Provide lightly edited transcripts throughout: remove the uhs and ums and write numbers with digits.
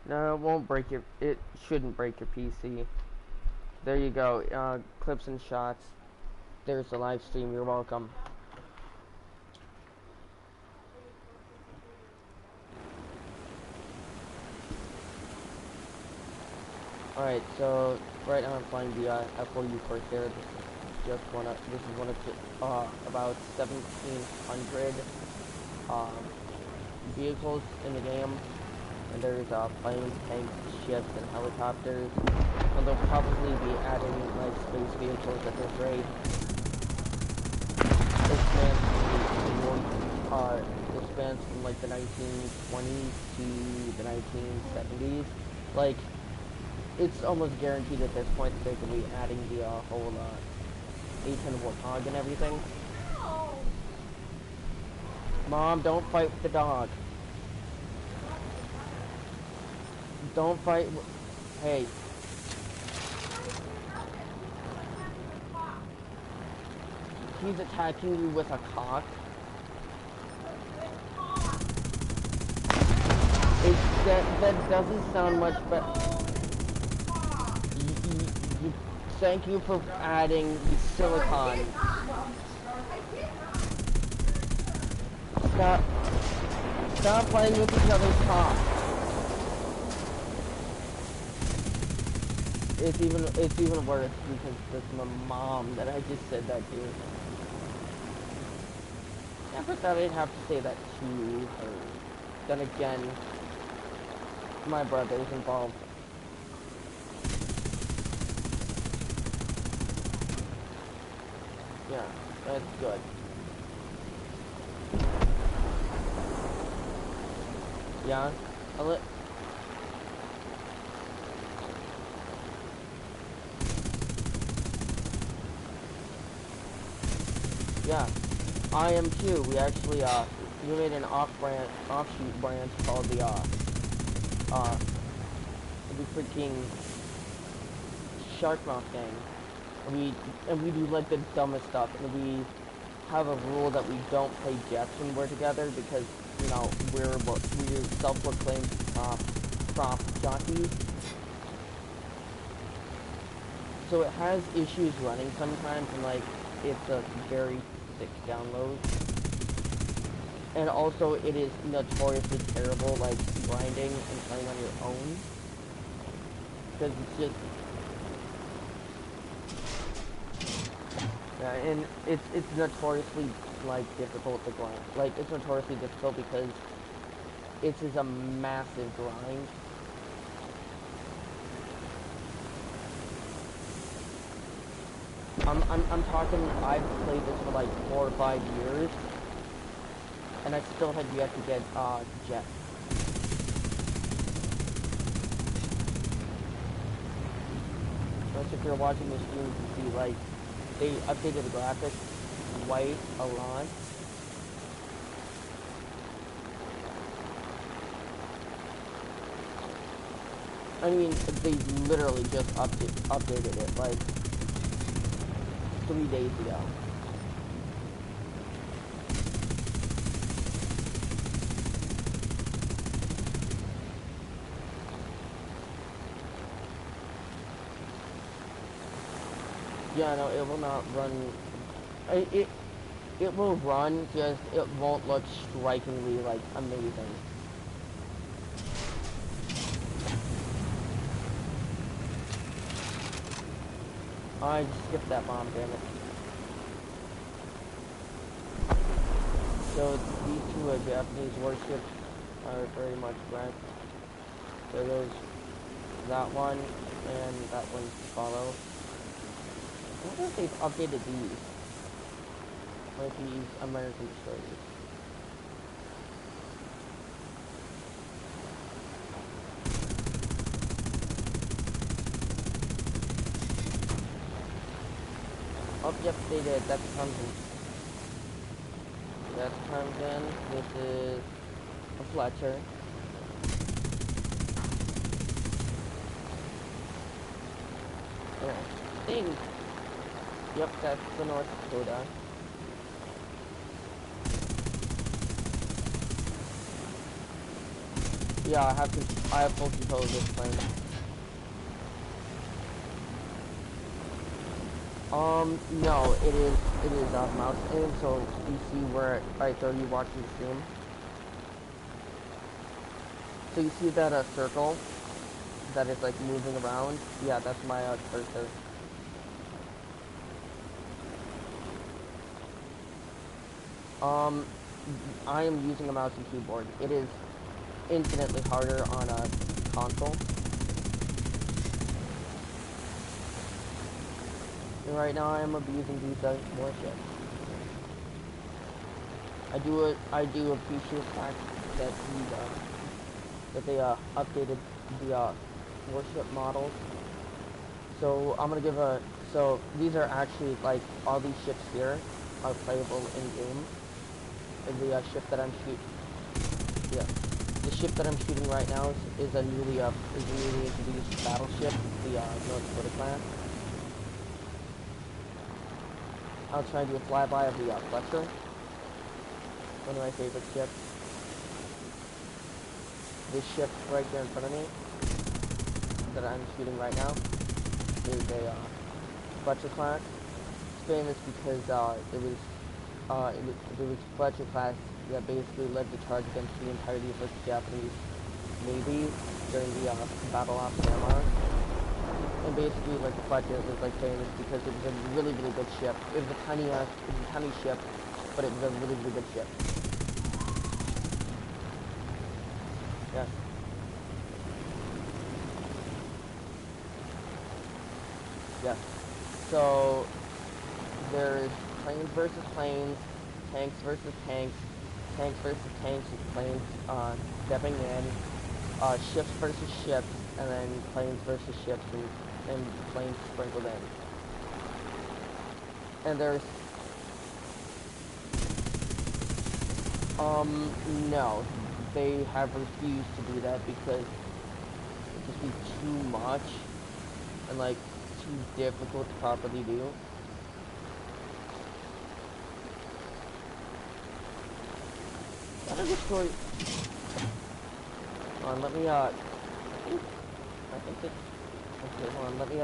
No, it won't break your. It shouldn't break your PC. There you go. Clips and shots. There's the live stream. You're welcome. Alright, so right now I'm flying the F4U Corsair. This is one of about 1,700 um, vehicles in the game, and there's planes, tanks, ships, and helicopters. And they'll probably be adding like space vehicles at this rate. It spans it spans from like the 1920s to the 1970s. Like, it's almost guaranteed at this point that they're going to be adding the whole A-10 Warthog and everything. Mom, don't fight with the dog. Don't fight. Hey. He's attacking you with a cock. That doesn't sound much better. Thank you for adding the silicon. Stop playing with each other's cock. It's even worse because it's my mom that I just said that to. Never thought I'd have to say that to her. Then again, my brother's involved. Yeah, that's good. Yeah, yeah, I am too. We actually, we made an offshoot branch called the freaking Sharkmouth Gang. And we do like the dumbest stuff, and we have a rule that we don't play jets when we're together because, you know, we're self-proclaimed prop jockeys. So it has issues running sometimes, and like it's a very thick download. And also it is notoriously terrible, like grinding and playing on your own, because it's just. Yeah, and it's notoriously like difficult to grind. Like it's notoriously difficult because it's just a massive grind. I'm talking. I've played this for like 4 or 5 years, and I still have yet to get jet. Plus, if you're watching this stream, you can see like. They updated the graphics quite a lot. I mean, they literally just updated it like 3 days ago. Yeah, no, it will not run. It will run, just it won't look strikingly like amazing. I just skipped that bomb, damn it. So these two Japanese warships are very much wrecked. There goes that one, and that one to follow. I wonder if they've updated these. Like these American destroyers. Oh, yep, they did. That's Townsend. That's Townsend. This is a Fletcher. Yeah. Ding! Yep, that's the North Dakota. Yeah, I have full control of this plane. No, it is mouse aim, so you see where, alright, so are you watching the stream? So you see that circle that is like moving around? Yeah, that's my cursor. Um, I am using a mouse and keyboard. It is infinitely harder on a console. And right now I am abusing these warships. I do appreciate the fact that they updated the warship models. So I'm gonna give a so these are actually like all these ships here are playable in game. And the ship that I'm shooting, yeah, the ship that I'm shooting right now is a newly introduced battleship, the North Dakota class. I'll try to do a flyby of the Fletcher, one of my favorite ships. This ship right there in front of me that I'm shooting right now is a Fletcher class. It's famous because it was Fletcher class that basically led the charge against the entirety of the Japanese Navy during the Battle off Panama. And basically, like, the Fletcher was like famous because it was a really good ship. It was a tiny ship, but it was a really good ship. Yes. Yes. So there's planes versus planes, tanks versus tanks, tanks versus tanks with planes stepping in, ships versus ships, and then planes versus ships and planes sprinkled in. And there's no, they have refused to do that because it just be too much and like too difficult to properly do. Gotta destroy. Hold on, let me I think it. Okay, hold on, let me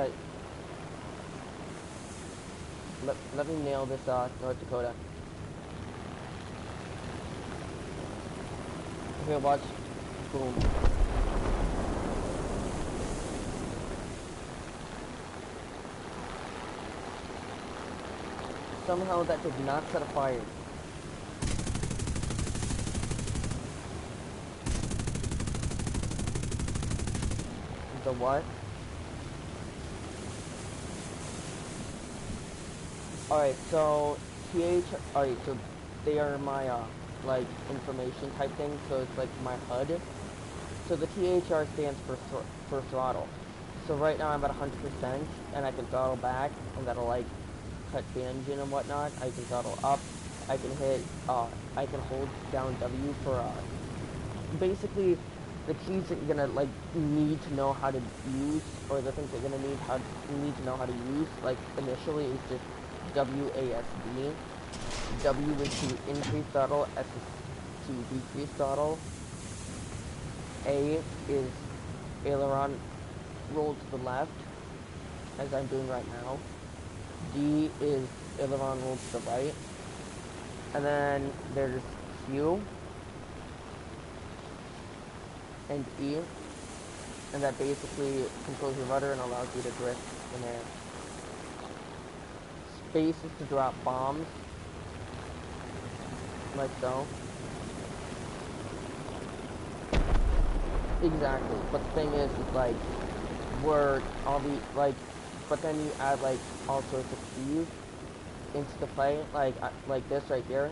let me nail this North Dakota. Okay, watch. Boom. Somehow that did not set a fire. The what? Alright, so alright, so they are my like information type thing, so it's like my HUD. So the THR stands for throttle. So right now I'm at 100% and I can throttle back and that'll like cut the engine and whatnot. I can throttle up. I can hit I can hold down W for basically the keys that you're gonna like need to know how to use, or the things that you're gonna need to know how to use, like initially is just WASD. W is to increase throttle, S is to decrease throttle. A is aileron roll to the left, as I'm doing right now. D is aileron roll to the right. And then there's Q and E, and that basically controls your rudder and allows you to drift in air. Space is to drop bombs, like so. Exactly, but the thing is like, where all the, like, but then you add, like, all sorts of keys into the play, like this right here.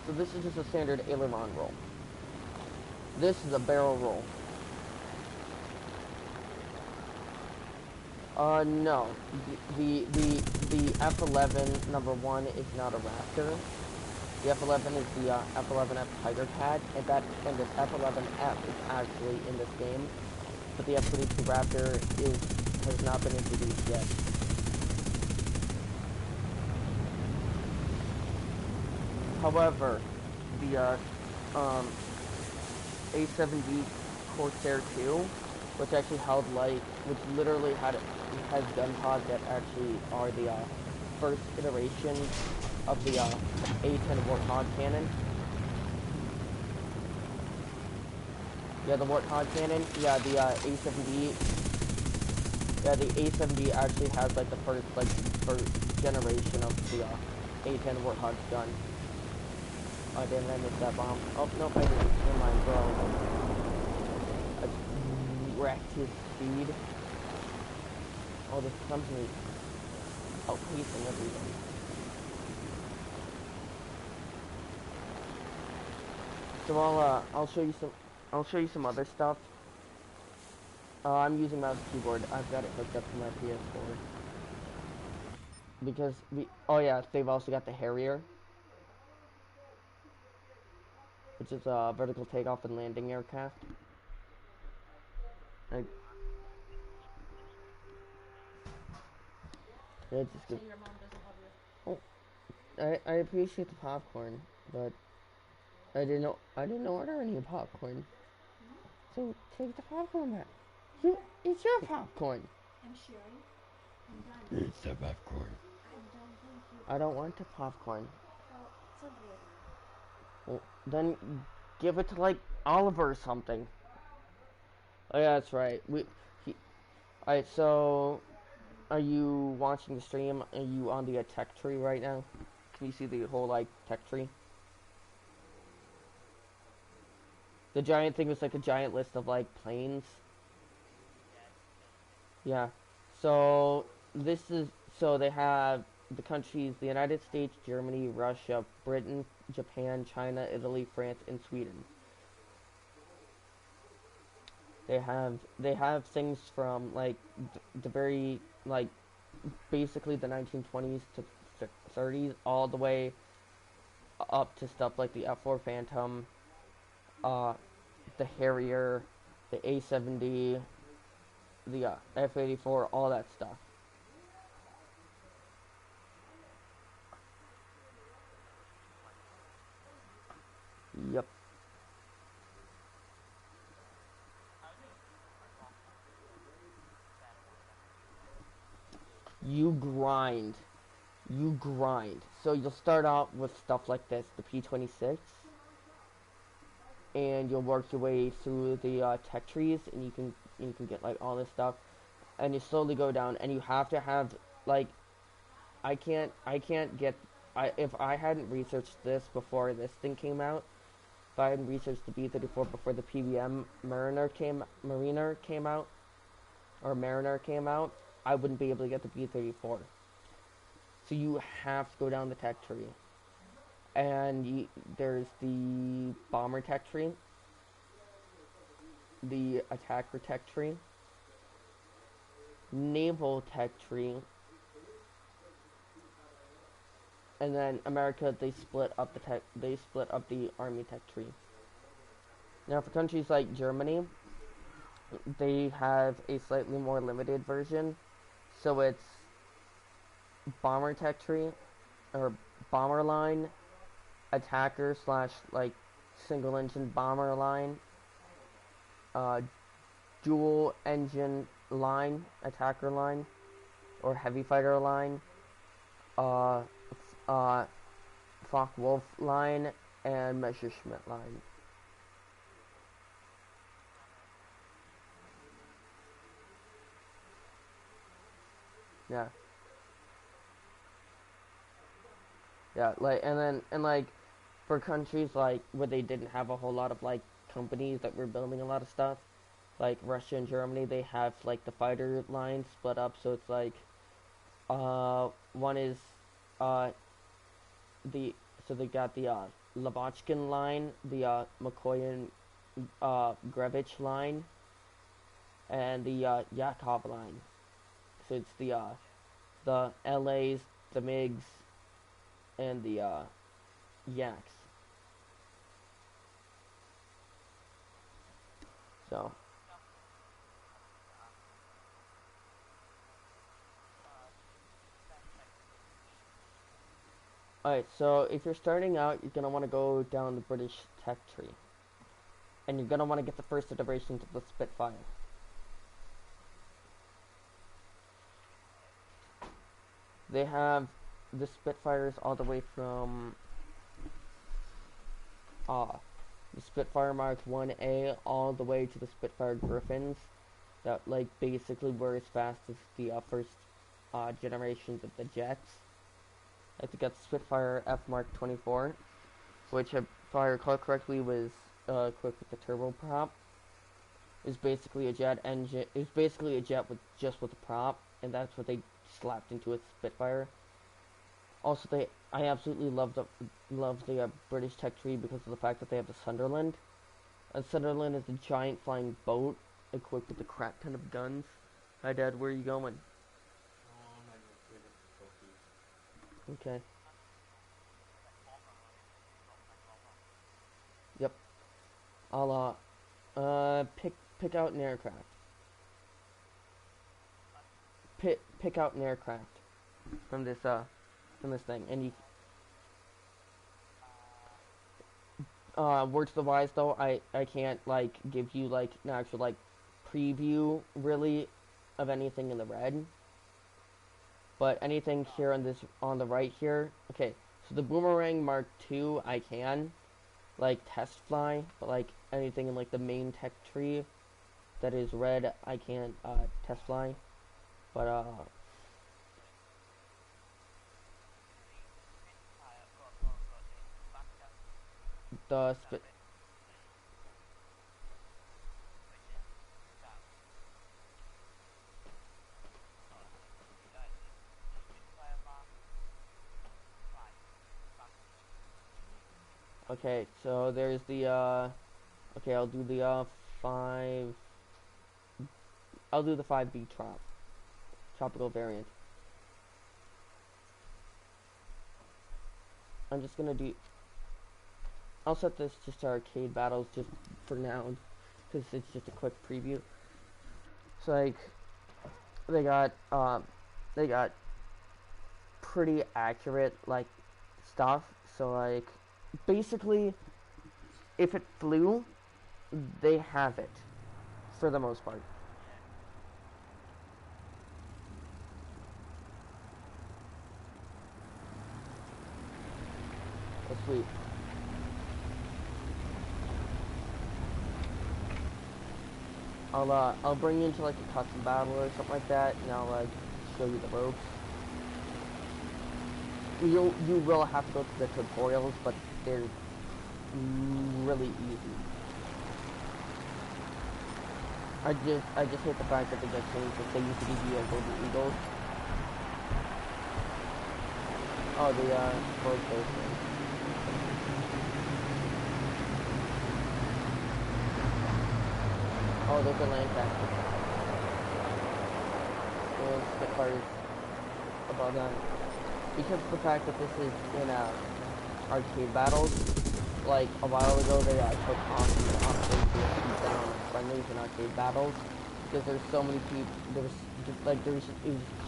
So this is just a standard aileron roll. This is a barrel roll. No. The F-11 number 1 is not a Raptor. The F-11 is the F-11F Tiger Cat, and this F-11F is actually in this game, but the F-22 Raptor has not been introduced yet. However, the A-7D Corsair 2, which actually held like, which literally has gun pods that actually are the first iteration of the A10 Warthog cannon. Yeah, the Warthog cannon. Yeah, the A7D. Yeah, the A7D actually has like the first generation of the A10 Warthog gun. Oh, damn, I missed that bomb. Oh, nope, I didn't. Never mind, bro. I wrecked his speed. Oh, this company outpacing everything. So I'll show you some other stuff. I'm using mouse and keyboard. I've got it hooked up to my PS4 because oh yeah, they've also got the Harrier, which is a vertical takeoff and landing aircraft. I, yeah, it's just good. Your mom doesn't love you. Oh, I appreciate the popcorn, but I didn't order any popcorn. So take the popcorn back. It's your popcorn. I'm sharing. I'm done. It's the popcorn. I'm done. Thank you. I don't want the popcorn. Well, somebody will. Well, then give it to like Oliver or something. Oh yeah, that's right. Alright, so are you watching the stream? Are you on the tech tree right now? Can you see the whole like tech tree? The giant thing was like a giant list of like planes. Yeah. So so they have the countries: the United States, Germany, Russia, Britain, Japan, China, Italy, France, and Sweden. They have things from like the very like basically the 1920s to 30s all the way up to stuff like the F4 Phantom, uh, the Harrier, the A7D, the F-84, all that stuff. Yep. You grind. You grind. So you'll start out with stuff like this, the P-26, and you'll work your way through the tech trees, and you can get like all this stuff, and you slowly go down, and you have to have like I can't get if I hadn't researched this before this thing came out, if I hadn't researched the B-34 before the PBM Mariner came out, or Mariner came out, I wouldn't be able to get the B-34. So you have to go down the tech tree. And there's the bomber tech tree, the attacker tech tree, naval tech tree, and then America they split up the army tech tree. Now for countries like Germany, they have a slightly more limited version, so it's bomber tech tree or bomber line, attacker slash like single engine bomber line, dual engine line, attacker line, or heavy fighter line, uh, Focke-Wulf line, and Messerschmitt line. Yeah. Yeah, like and like for countries like where they didn't have a whole lot of like companies that were building a lot of stuff, like Russia and Germany, they have like the fighter line split up, so it's like one is uh the so they got the Lavochkin line, the McCoy and Grevich line, and the Yakov line. So it's the LAs, the MiGs, and the Yaks. So alright, so if you're starting out, you're gonna want to go down the British tech tree. and you're gonna want to get the first iterations of the Spitfire. They have the Spitfires all the way from the Spitfire Mark 1A all the way to the Spitfire Griffins that like basically were as fast as the first generations of the jets. Like they got Spitfire F Mark 24, which if I recall correctly was equipped with the turboprop. Is basically a jet engine. It's basically a jet with just with a prop, and that's what they slapped into a Spitfire. Also, I absolutely love the British tech tree because of the fact that they have the Sunderland. And Sunderland is a giant flying boat equipped with a crap ton of guns. Hi, Dad. Where are you going? Okay. Yep. I'll pick out an aircraft. Pick out an aircraft from this thing, and you words to the wise though, I can't like give you like an actual like preview really of anything in the red, but anything here on this on the right here. Okay, so the Boomerang Mark II I can like test fly, but like anything in like the main tech tree that is red I can't test fly, but the spit. Okay, so there's the okay, I'll do the 5. I'll do the 5B tropical variant. I'm just gonna do. I'll set this just to arcade battles just for now, because it's just a quick preview. So like, they got pretty accurate like stuff. So like, basically, if it flew, they have it for the most part. Oh, sweet. I'll bring you into like a custom battle or something like that, and I'll like show you the ropes. You will have to go through the tutorials, but they're really easy. I just hate the fact that they just changed it. They used to give you a Golden Eagles. Oh, the Forge Station. Oh, there's a Lancaster. There's Spitfires above that. Because of the fact that this is in arcade battles, like a while ago they took off the option to beat down friendlies in arcade battles because there's so many people. It was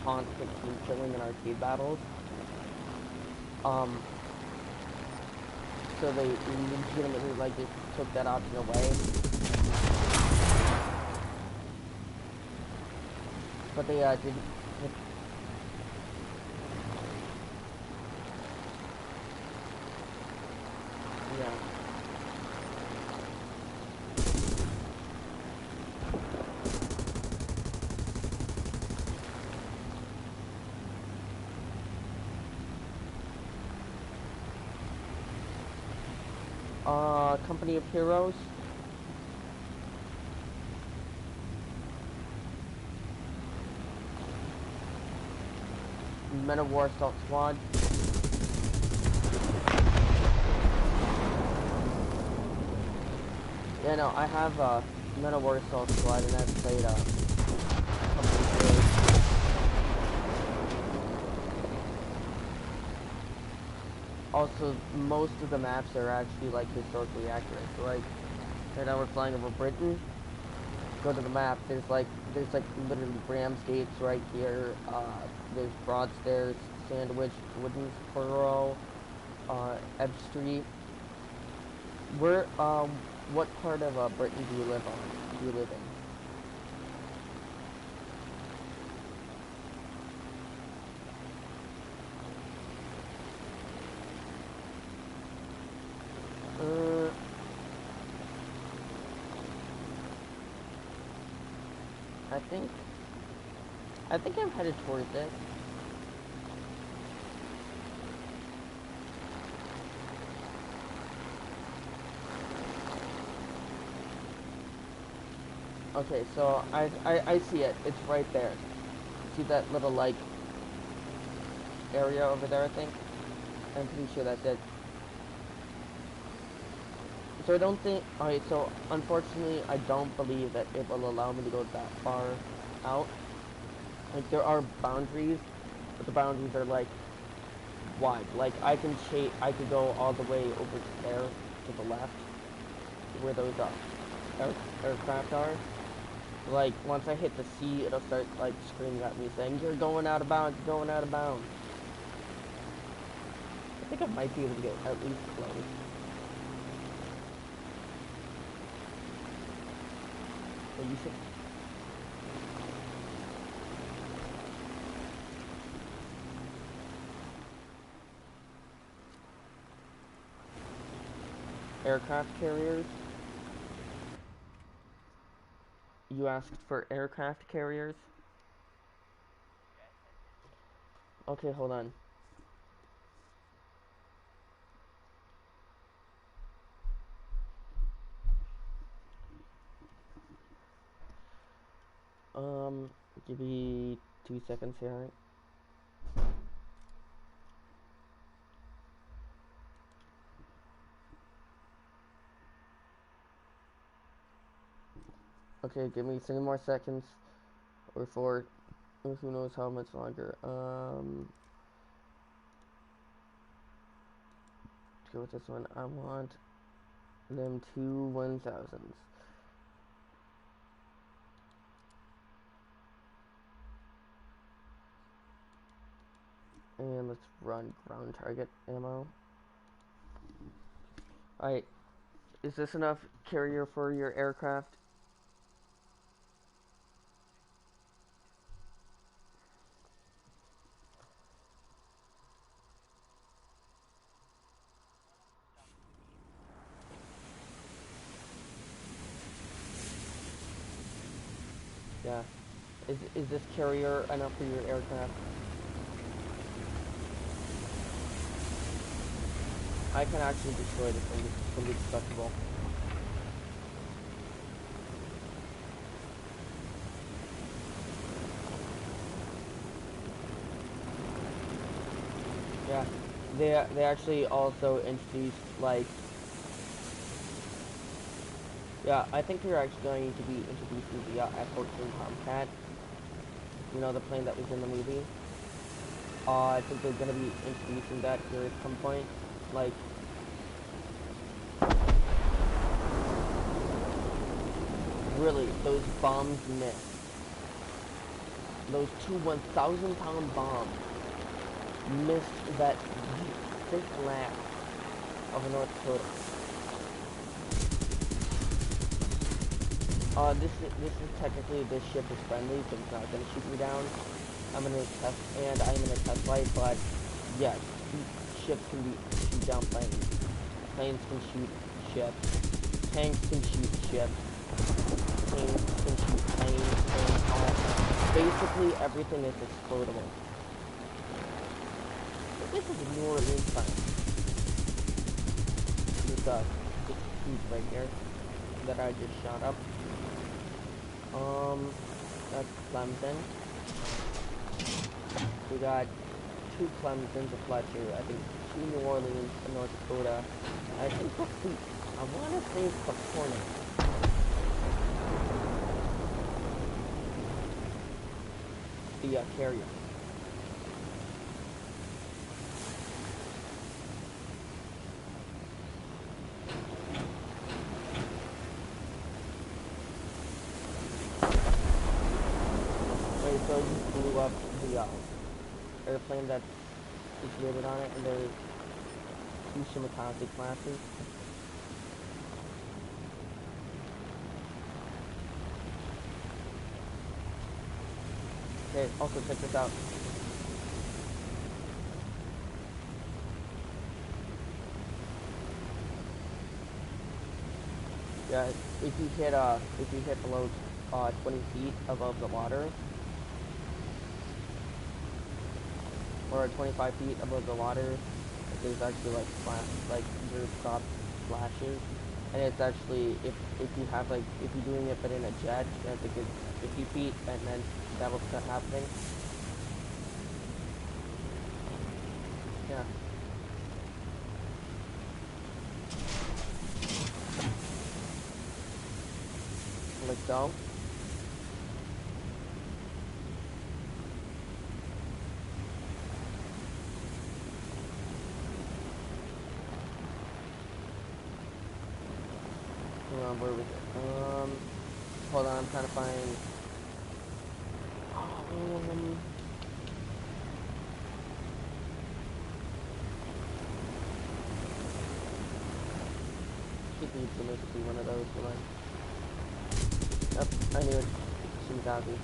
constant team killing in arcade battles. So they legitimately like just took that option away. But they did. Yeah. Company of Heroes. Men of War Assault Squad. Yeah, no, I have Men of War Assault Squad, and I've played Company of Heroes. Also, most of the maps are actually like historically accurate. So like, right now we're flying over Britain. Go to the map. There's like literally Ramsgate's right here. There's Broadstairs, Sandwich, Woodensboro, Ebb Street. We're what part of Britain do you live on? Do you live in? Uh, I think I'm headed towards it. Okay, so I see it. It's right there. See that little like area over there? I think. I'm pretty sure that's it. So I don't think. Alright, so unfortunately, I don't believe that it will allow me to go that far out. Like there are boundaries, but the boundaries are like wide. Like I could go all the way over there to the left, where those aircraft are. Like once I hit the sea, it'll start like screaming at me saying, "You're going out of bounds. You're going out of bounds." I think I might be able to get at least close. But you should. Aircraft carriers. You asked for aircraft carriers. Okay, hold on. Give me 2 seconds here. Okay, give me 3 more seconds or 4, or who knows how much longer. Let's go with this one. I want them 2 1000s. And let's run ground target ammo. Alright, is this enough carrier for your aircraft? Yeah. Is this carrier enough for your aircraft? I can actually destroy this thing. It's completely destructible. Yeah. They actually also introduced like, yeah, I think they're actually going to be introducing the F-14 Tomcat. You know, the plane that was in the movie. I think they're going to be introducing that here at some point. Like, really, those bombs missed. Those two 1,000-pound bombs missed that thick land of North Dakota. This is technically, this ship is friendly, so it's not gonna shoot me down. I'm in a test flight, but yes, ships can shoot down planes. Planes can shoot ships. Tanks can shoot ships. Planes can shoot planes. Basically, everything is explodable. But this is a New Orleans plane. This piece right here that I just shot up. That's Clemson. We got 2 Clemsons, a Fletcher, I think 2 New Orleans, and North Dakota. I think I want to say it's the Hornet. The carrier. So you blew up the airplane that's situated on it, and there's 2 Shimakaze classes. Okay, also check this out. Yeah, if you hit below 20 feet above the water, or 25 feet above the water, there's actually like like your stop flashes, and it's actually if you have like if you're doing it but in a jet, you have to get 50 feet, and then that will start happening. Yeah, like so. Where was it? Hold on, I'm trying to find. Um, should be supposed to be one of those. Hold on. Yep, I knew it. Shimigazi.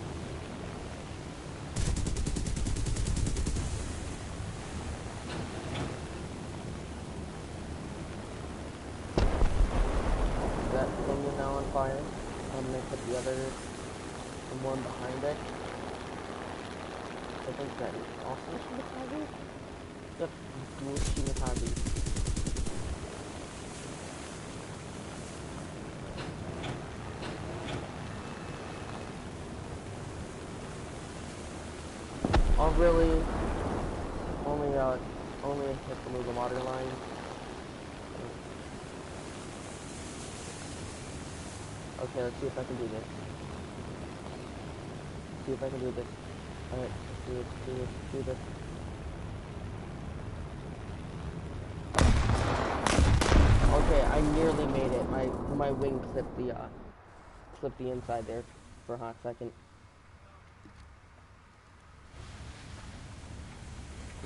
That thing is now on fire. I'm gonna put the other, the one behind it. I think that is also Shimikaze? Yep, dual Shimikaze. I'll really only only hit below the water line. Okay, let's see if I can do this. See if I can do this. Alright, let's do this, do this, do this. Okay, I nearly made it. My wing clipped the inside there for a hot second.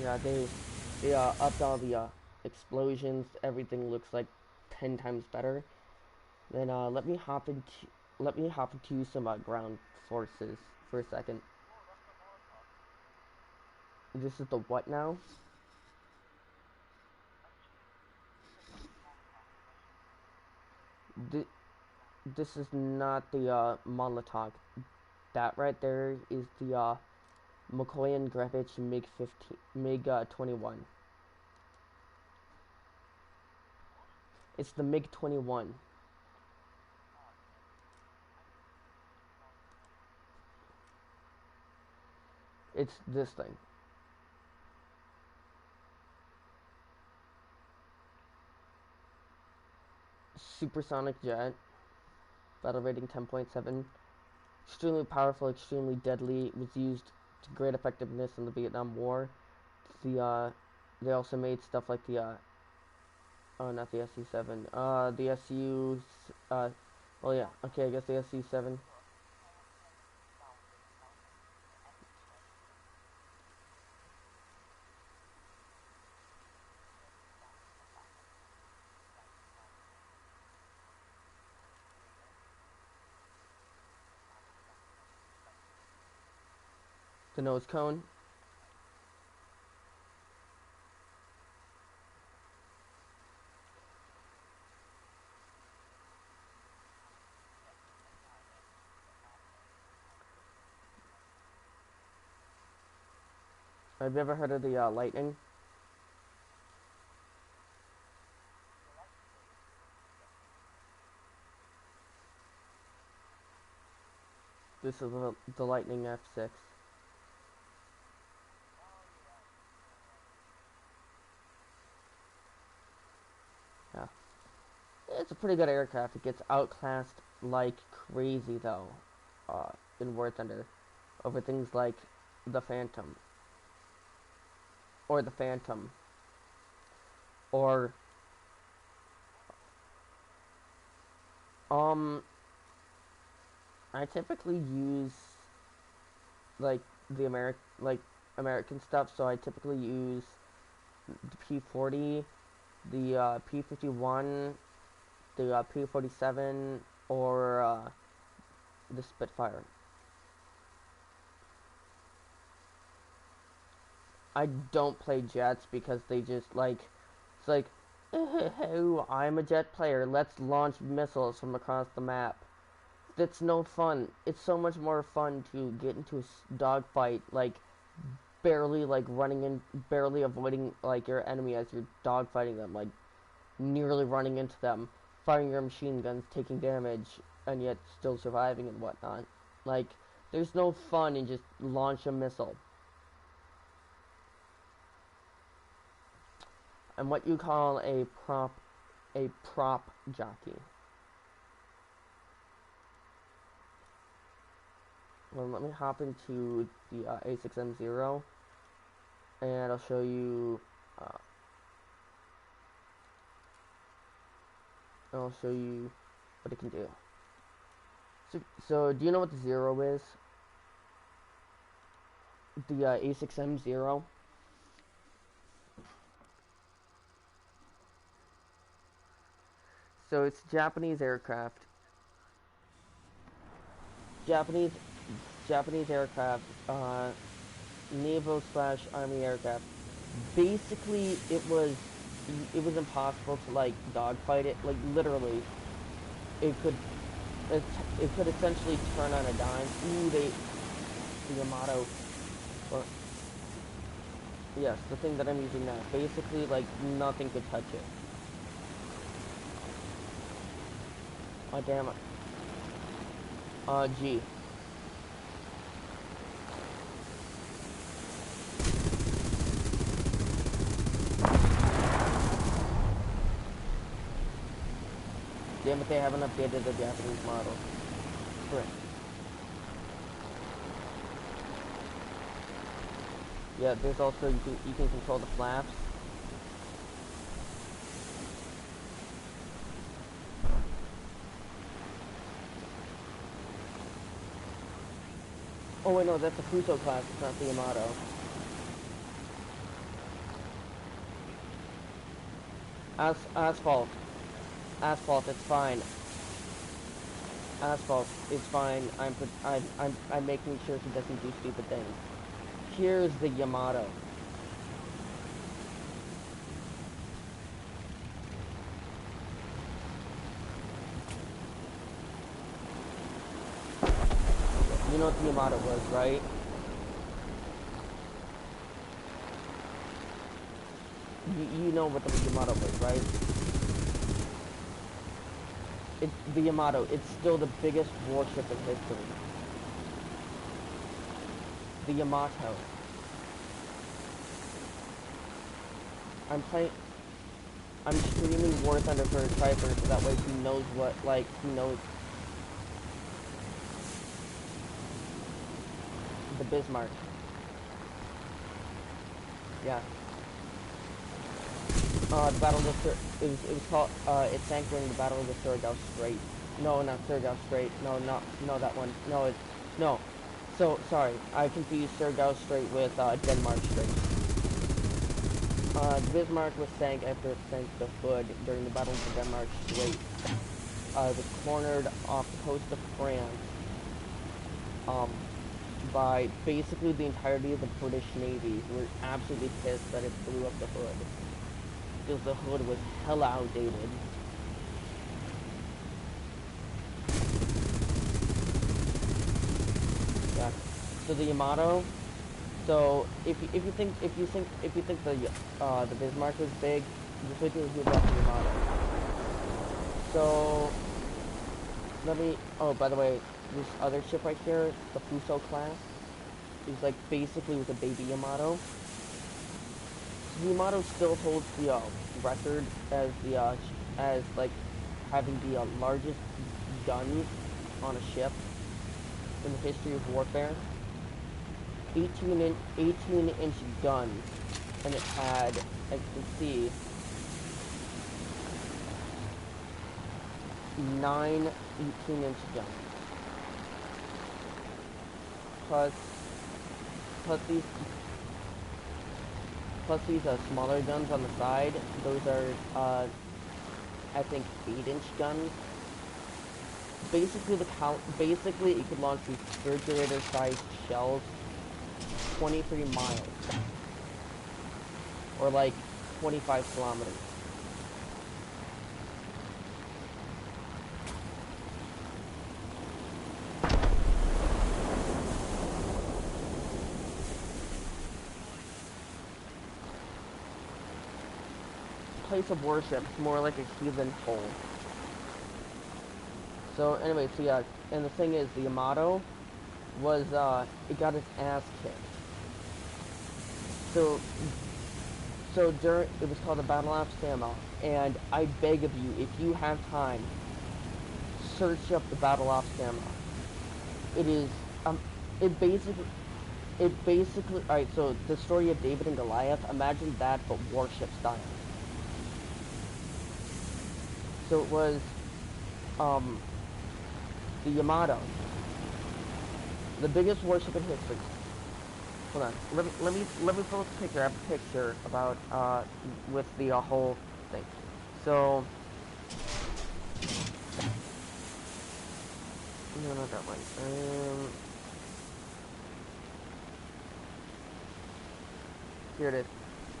Yeah, they upped all the explosions. Everything looks like 10 times better. Then let me hop into some ground forces for a second. This is the what now? Th this is not the Molotov. That right there is the Mikoyan Grevich MiG 15 MiG 21. It's the MiG 21. It's this thing. Supersonic jet. Battle rating 10.7. Extremely powerful, extremely deadly. It was used to great effectiveness in the Vietnam War. The they also made stuff like the oh, not the SU-7. The SU. Well, yeah. Okay, I guess the SU-7. The nose cone. Have you ever heard of the Lightning? This is the Lightning F6. Yeah, it's a pretty good aircraft. It gets outclassed like crazy though, uh, in War Thunder, over things like the Phantom or the Phantom or um. I typically use like like American stuff, so I typically use the P40, the P51, the P47, or the Spitfire. I don't play jets because they just like, it's like, oh, I'm a jet player. Let's launch missiles from across the map. That's no fun. It's so much more fun to get into a dogfight, like barely like running in, barely avoiding like your enemy as you're dogfighting them, like nearly running into them, firing your machine guns, taking damage, and yet still surviving and whatnot. Like, there's no fun in just launch a missile. And what you call a prop jockey. Well, let me hop into the A6M0, and I'll show you. What it can do. So do you know what the Zero is? The A6M0. So it's Japanese aircraft. Japanese aircraft, naval / army aircraft. Basically, it was impossible to like dogfight it. Like literally, it could essentially turn on a dime. Ooh, the Yamato. Or, yes, the thing that I'm using now. Basically, like nothing could touch it. Oh damn it. G. Damn it, they haven't updated the Japanese model. Correct. Yeah, there's also, you can control the flaps. Oh wait, no, that's the Fuso class, it's not the Yamato. Asphalt, it's fine. Asphalt, it's fine. I'm making sure he doesn't do stupid things. Here's the Yamato. You know what the Yamato was, right? You know what the Yamato was, right? It's the Yamato. It's still the biggest warship in history. The Yamato. I'm streaming War Thunder for a Trifer so that way he knows what, like, he knows the Bismarck. Yeah. The Battle of the it was called it sank during the Battle of the Surigao Strait. No, not Surigao Strait. No, that one. No. So sorry, I confused Surigao Strait with Denmark Strait. The Bismarck was sank after it sank the Hood during the Battle of the Denmark Strait. It was cornered off the coast of France. By basically the entirety of the British Navy, who were absolutely pissed that it blew up the Hood. Because the Hood was hella outdated. Yeah. So the Yamato. So if you think the Bismarck was big, just wait till you hear about the Yamato. So let me. Oh, by the way, this other ship right here, the Fuso class, is like basically with a baby Yamato. The Yamato still holds the record as the as like having the largest guns on a ship in the history of warfare. 18-inch gun, and it had, as you can see, 9 18-inch guns. Plus these smaller guns on the side. Those are, I think, 8-inch guns. Basically, it could launch refrigerator-sized shells 23 miles. or like 25 kilometers. Place of worship, more like a heathen hole. So anyway, so yeah, and the thing is, the Yamato was, it got its ass kicked. So, it was called the Battle of Sama, and I beg of you, if you have time, search up the Battle of Sama. It is, it basically, alright, so the story of David and Goliath, imagine that, but warship style. So it was, the Yamato, the biggest warship in history. Hold on, let me pull up a picture. I have a picture about, with the whole thing. So, no, not that one. Here it is.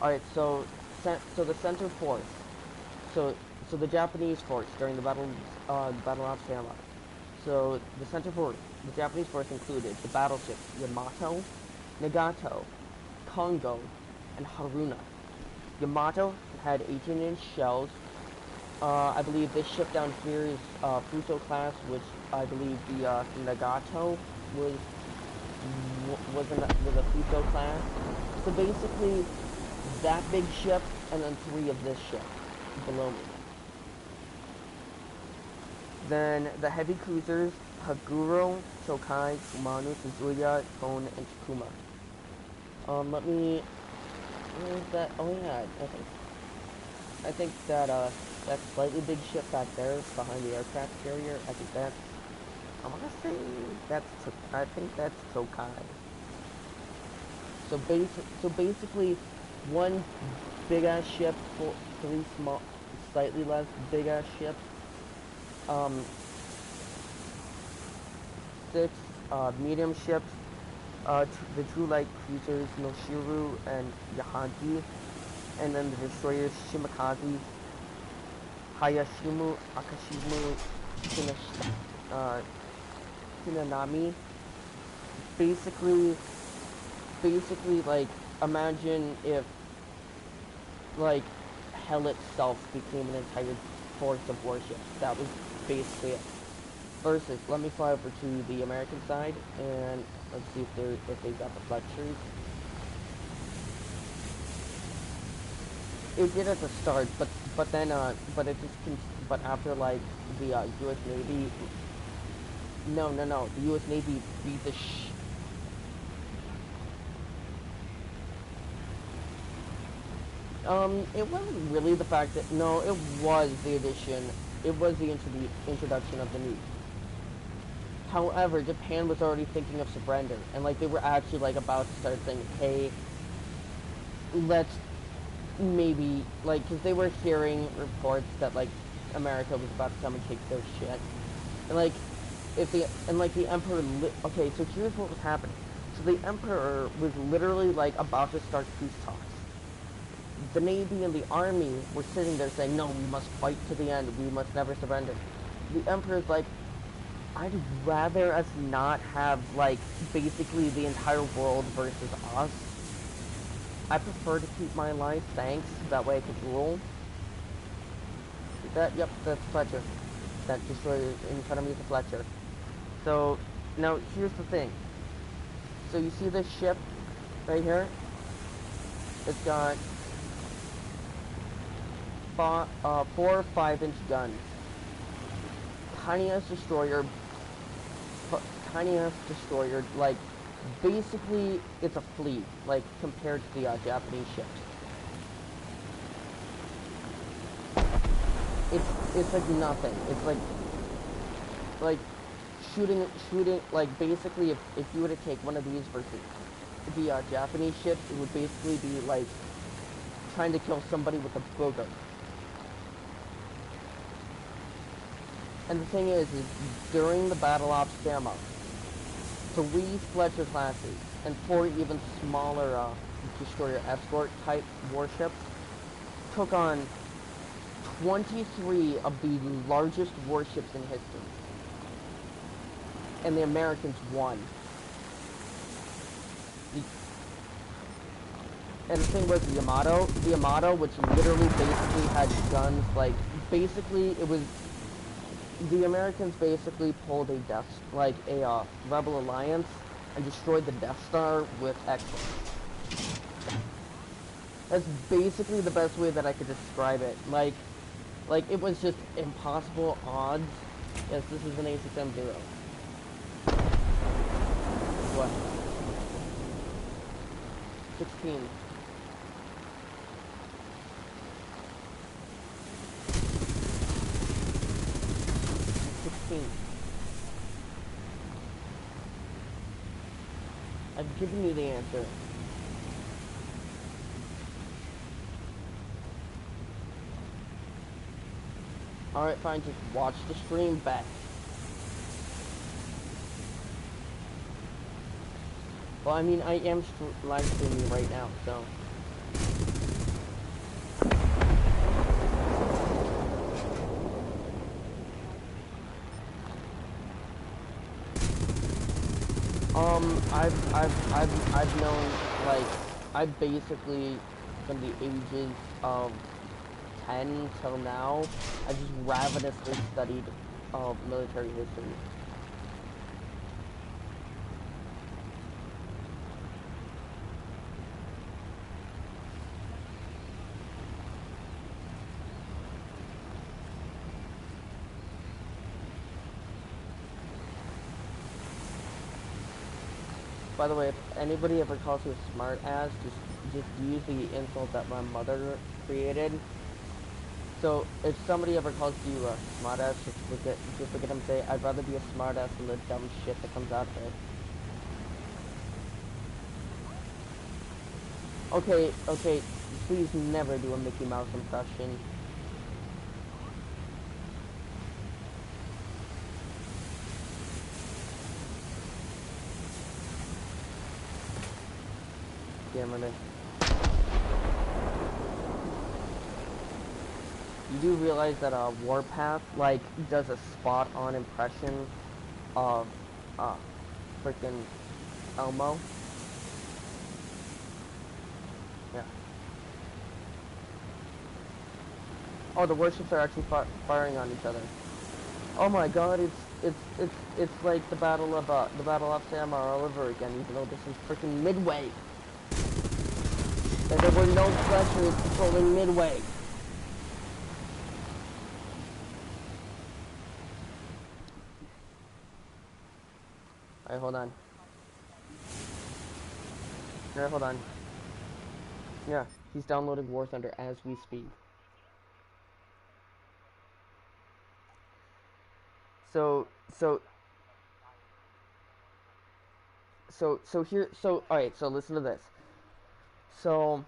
Alright, so the center force. So the Japanese force during the Battle of Sama. So the center force, the Japanese force included the battleships Yamato, Nagato, Kongo, and Haruna. Yamato had 18-inch shells. I believe this ship down here is Fuso class, which I believe the Nagato was a Fuso class. So basically, that big ship and then 3 of this ship below me. Then the heavy cruisers Haguro, Shokai, Kumano, Suzuya, Kon, and Takuma. Where is that? Oh yeah, I think that that slightly big ship back there behind the aircraft carrier. I think that, I want to say I think that's Tokai. So basically, one big ass ship, 3 small, slightly less big ass ships. 6 medium ships. The 2 light cruisers Noshiru and Yahagi, and then the destroyers Shimakaze, Hayashimu, Akashimu, Shinanami. Basically, like, imagine if, like, hell itself became an entire force of warships. That was basically it. Versus, let me fly over to the American side, and let's see if they've got the Fletchers. It did at the start, but then but after, like, the U.S. Navy. No, the U.S. Navy beat the it wasn't really the fact that, no, it was the addition. It was the introduction of the nuke. However, Japan was already thinking of surrender, and, like, they were actually, like, about to start saying, hey, let's maybe, like, because they were hearing reports that, like, America was about to come and take their shit. And, like, the Emperor, okay, so here's what was happening. So the Emperor was literally, like, about to start peace talks. The Navy and the Army were sitting there saying, no, we must fight to the end, we must never surrender. The Emperor's like, I'd rather us not have, like, basically the entire world versus us. I prefer to keep my life, thanks, that way I could rule. Yep, that's Fletcher. That destroyer in front of me is a Fletcher. So, now, here's the thing. So you see this ship right here? It's got 4 or 5-inch guns. Tiny ass destroyer, like, basically, it's a fleet, like, compared to the Japanese ships. It's like nothing. It's like shooting, like, basically, if you were to take one of these versus the Japanese ships, it would basically be like trying to kill somebody with a booger. And the thing is during the Battle of Sama, 3 Fletcher classes and 4 even smaller destroyer escort type warships, took on 23 of the largest warships in history. And the Americans won. And the thing was the Yamato, which literally basically had guns, like, basically it was, the Americans basically pulled a Rebel Alliance and destroyed the Death Star with X-Wing. That's basically the best way that I could describe it. Like it was just impossible odds. Yes, this is an A6M0. What? 16. I've given you the answer. Alright, fine, just watch the stream back. Well, I mean, I am live streaming right now, so. I've known, like, I've basically, from the ages of 10 till now, I just ravenously studied, military history. By the way, if anybody ever calls you a smart ass, just use the insult that my mother created. So if somebody ever calls you a smart ass, just look at them and say, I'd rather be a smart ass than the dumb shit that comes out of it. Okay, please never do a Mickey Mouse impression. Damn it. You do realize that Warpath, like, does a spot-on impression of, freaking Elmo? Yeah. Oh, the warships are actually firing on each other. Oh my god, it's like the battle of Samar all over again, even though this is freaking Midway. And there were no pressures controlling Midway. Alright, hold on. Alright, hold on. Yeah, he's downloading War Thunder as we speak. So alright, so listen to this. So,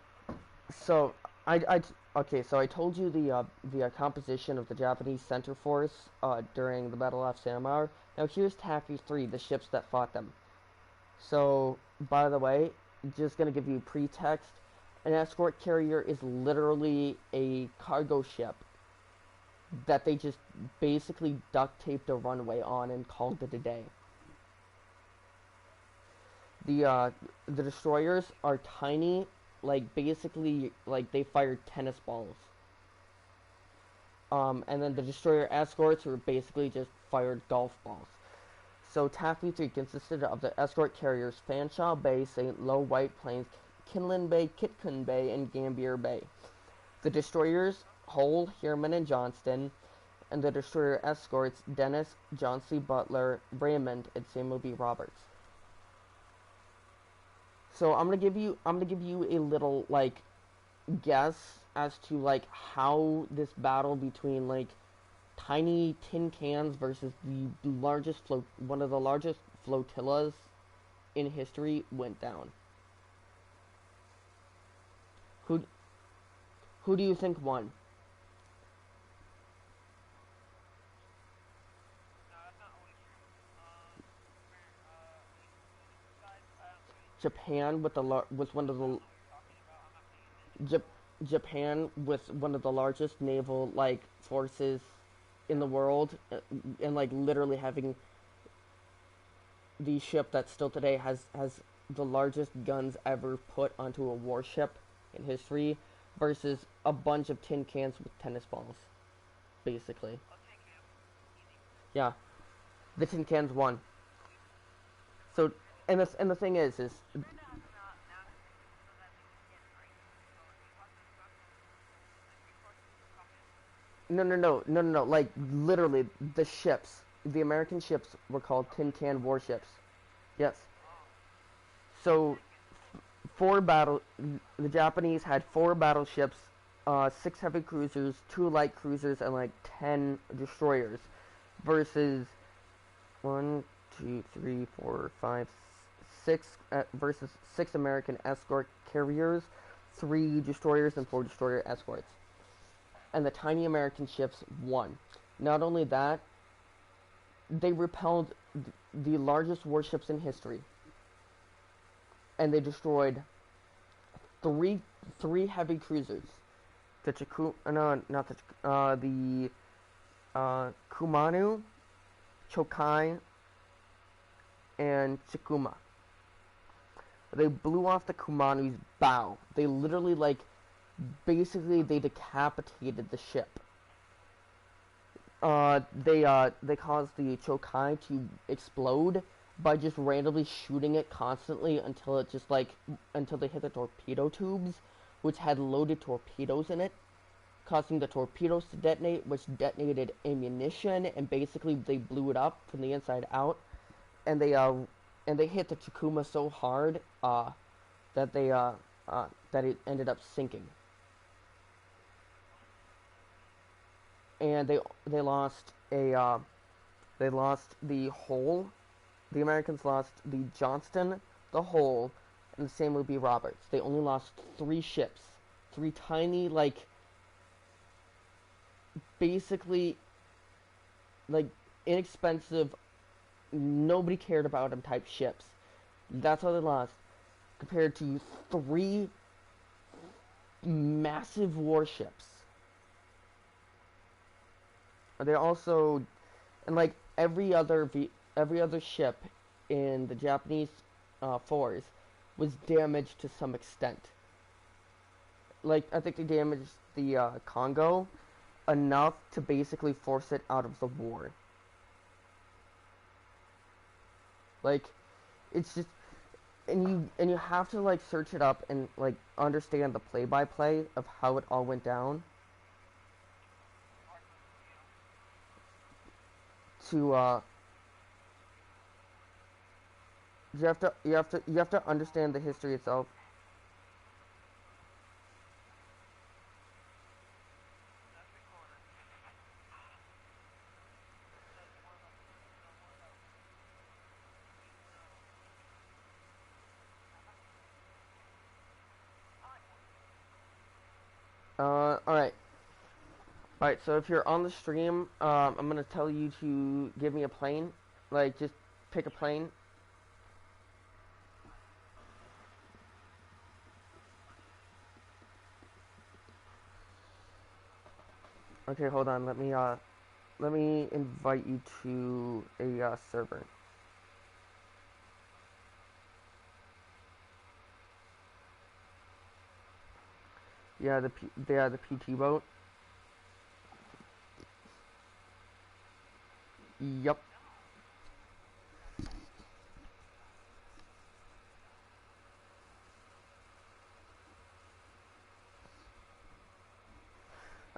okay, so I told you the composition of the Japanese center force, during the Battle of Samar. Now here's Taku 3, the ships that fought them. So, by the way, just gonna give you pretext, an escort carrier is literally a cargo ship that they just basically duct taped a runway on and called it a day. The destroyers are tiny, like basically like they fired tennis balls. And then the destroyer escorts were basically just fired golf balls. So Taku 3 consisted of the escort carriers Fanshawe Bay, St. Lo, White Plains, Kinlan Bay, Kitkun Bay, and Gambier Bay. The destroyers Hull, Heermann, and Johnston, and the destroyer escorts Dennis, John C. Butler, Raymond, and Samuel B. Roberts. So I'm gonna give you a little like guess as to like how this battle between like tiny tin cans versus the largest one of the largest flotillas in history went down. Who do you think won? Japan with was one of the Jap- Japan with one of the largest naval like forces in the world, and like literally having the ship that still today has the largest guns ever put onto a warship in history, versus a bunch of tin cans with tennis balls, basically. Yeah, the tin cans won. So, and the thing is no. Like literally, the ships, the American ships were called tin can warships. Yes. So four battle, the Japanese had four battleships, six heavy cruisers, two light cruisers, and like 10 destroyers, versus one, two, three, four, five, six versus six American escort carriers, three destroyers, and four destroyer escorts. And the tiny American ships won. Not only that, they repelled the largest warships in history, and they destroyed three three heavy cruisers. The Chiku, no, not the Kumano, Chokai, and Chikuma. They blew off the Kumano's bow. They literally basically they decapitated the ship. They caused the Chokai to explode by just randomly shooting it constantly until it just until they hit the torpedo tubes, which had loaded torpedoes in it, causing the torpedoes to detonate, which detonated ammunition, and basically they blew it up from the inside out. And they hit the Chikuma so hard that that it ended up sinking. And they lost they lost the Hull. The Americans lost the Johnston, the Hull, and the Samuel B. Roberts. They only lost three ships, three tiny basically inexpensive, nobody cared about them type ships. That's how they lost, compared to three massive warships. They also, and every other ship in the Japanese force was damaged to some extent. Like I think they damaged the Congo enough to basically force it out of the war. Like it's just, and you have to search it up and understand the play by play of how it all went down to you have to understand the history itself. Alright. Alright, so if you're on the stream, I'm gonna tell you to give me a plane. Just pick a plane. Okay, hold on. Let me invite you to a server. Yeah, the PT boat. Yep.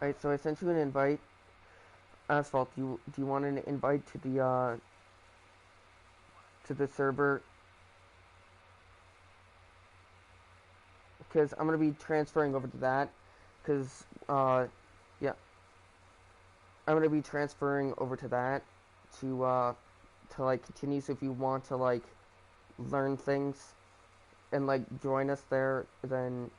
Alright, so I sent you an invite. Asphalt, do you want an invite to the server? Because I'm gonna be transferring over to that. Because yeah, I'm gonna be transferring over to that to continue. So if you want to learn things and join us there, then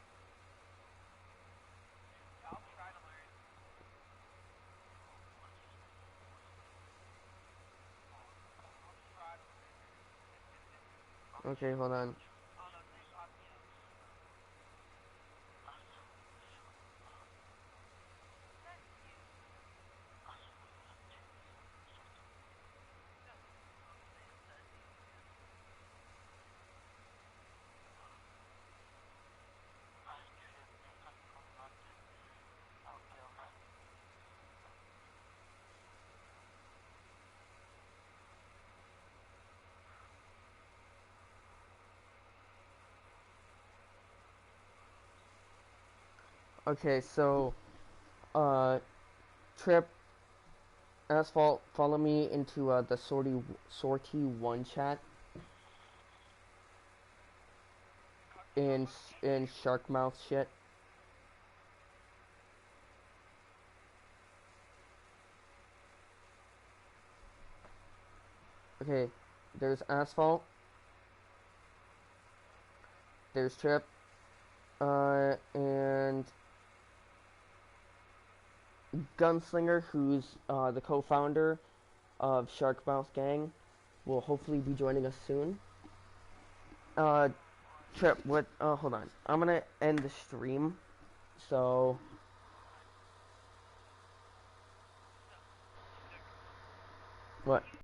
okay, hold on. Okay, so, uh, Trip, Asphalt, follow me into, the sortie 1 chat in Shark Mouth shit. Okay, there's Asphalt, there's Trip, and Gunslinger, who's, the co-founder of Sharkmouth Gang, will hopefully be joining us soon. Trip, what, hold on. I'm gonna end the stream, so... What?